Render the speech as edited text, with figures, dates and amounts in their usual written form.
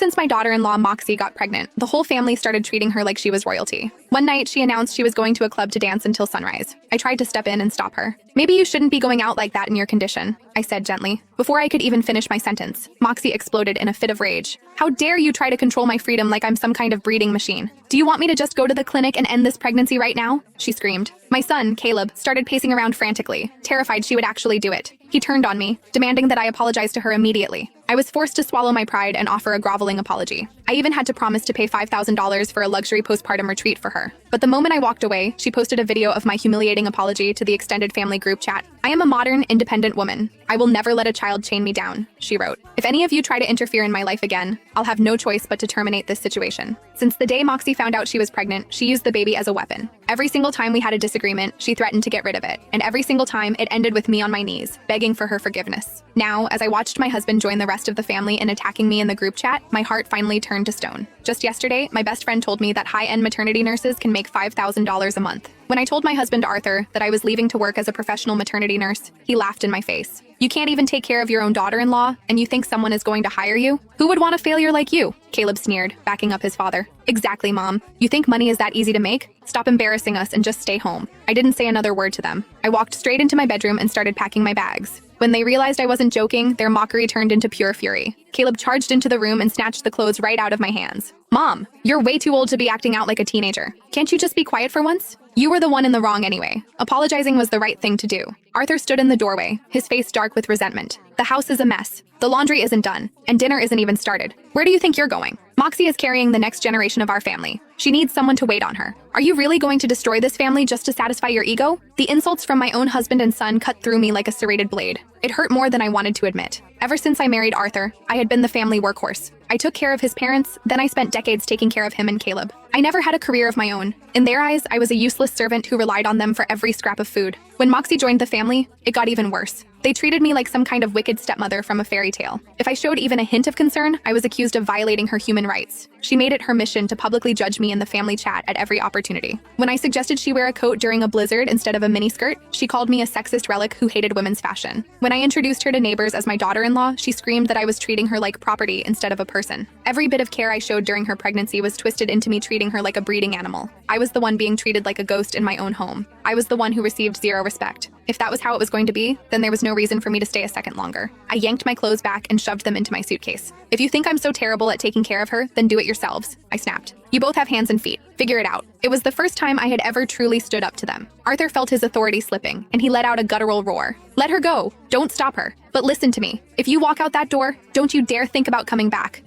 since my daughter-in-law Moxie got pregnant, the whole family started treating her like she was royalty. One night, she announced she was going to a club to dance until sunrise. I tried to step in and stop her. "Maybe you shouldn't be going out like that in your condition," I said gently. Before I could even finish my sentence, Moxie exploded in a fit of rage. "How dare you try to control my freedom like I'm some kind of breeding machine? Do you want me to just go to the clinic and end this pregnancy right now?" she screamed. My son, Caleb, started pacing around frantically, terrified she would actually do it. He turned on me, demanding that I apologize to her immediately. I was forced to swallow my pride and offer a groveling apology. I even had to promise to pay $5,000 for a luxury postpartum retreat for her. But the moment I walked away, she posted a video of my humiliating apology to the extended family group chat. "I am a modern, independent woman. I will never let a child chain me down," she wrote. "If any of you try to interfere in my life again, I'll have no choice but to terminate this situation." Since the day Moxie found out she was pregnant, she used the baby as a weapon. Every single time we had a disagreement, she threatened to get rid of it. And every single time, it ended with me on my knees, begging for her forgiveness. Now, as I watched my husband join the rest of the family in attacking me in the group chat, my heart finally turned to stone. Just yesterday, my best friend told me that high-end maternity nurses can make $5,000 a month. When I told my husband Arthur that I was leaving to work as a professional maternity nurse, he laughed in my face. "You can't even take care of your own daughter-in-law, and you think someone is going to hire you? Who would want a failure like you?" Caleb sneered, backing up his father. "Exactly, Mom. You think money is that easy to make? Stop embarrassing us and just stay home." I didn't say another word to them. I walked straight into my bedroom and started packing my bags. When they realized I wasn't joking, their mockery turned into pure fury. Caleb charged into the room and snatched the clothes right out of my hands. "Mom, you're way too old to be acting out like a teenager. Can't you just be quiet for once? You were the one in the wrong anyway." Apologizing was the right thing to do. Arthur stood in the doorway, his face dark with resentment. "The house is a mess. The laundry isn't done, and dinner isn't even started. Where do you think you're going? Moxie is carrying the next generation of our family. She needs someone to wait on her. Are you really going to destroy this family just to satisfy your ego?" The insults from my own husband and son cut through me like a serrated blade. It hurt more than I wanted to admit. Ever since I married Arthur, I had been the family workhorse. I took care of his parents, then I spent decades taking care of him and Caleb. I never had a career of my own. In their eyes, I was a useless servant who relied on them for every scrap of food. When Moxie joined the family, it got even worse. They treated me like some kind of wicked stepmother from a fairy tale. If I showed even a hint of concern, I was accused of violating her human rights. She made it her mission to publicly judge me in the family chat at every opportunity. When I suggested she wear a coat during a blizzard instead of a miniskirt, she called me a sexist relic who hated women's fashion. When I introduced her to neighbors as my daughter-in-law, she screamed that I was treating her like property instead of a person. Every bit of care I showed during her pregnancy was twisted into me treating her like a breeding animal. I was the one being treated like a ghost in my own home. I was the one who received zero respect. If that was how it was going to be, then there was no reason for me to stay a second longer. I yanked my clothes back and shoved them into my suitcase. "If you think I'm so terrible at taking care of her, then do it yourselves," I snapped. "You both have hands and feet. Figure it out." It was the first time I had ever truly stood up to them. Arthur felt his authority slipping, and he let out a guttural roar. "Let her go. Don't stop her. But listen to me. If you walk out that door, don't you dare think about coming back.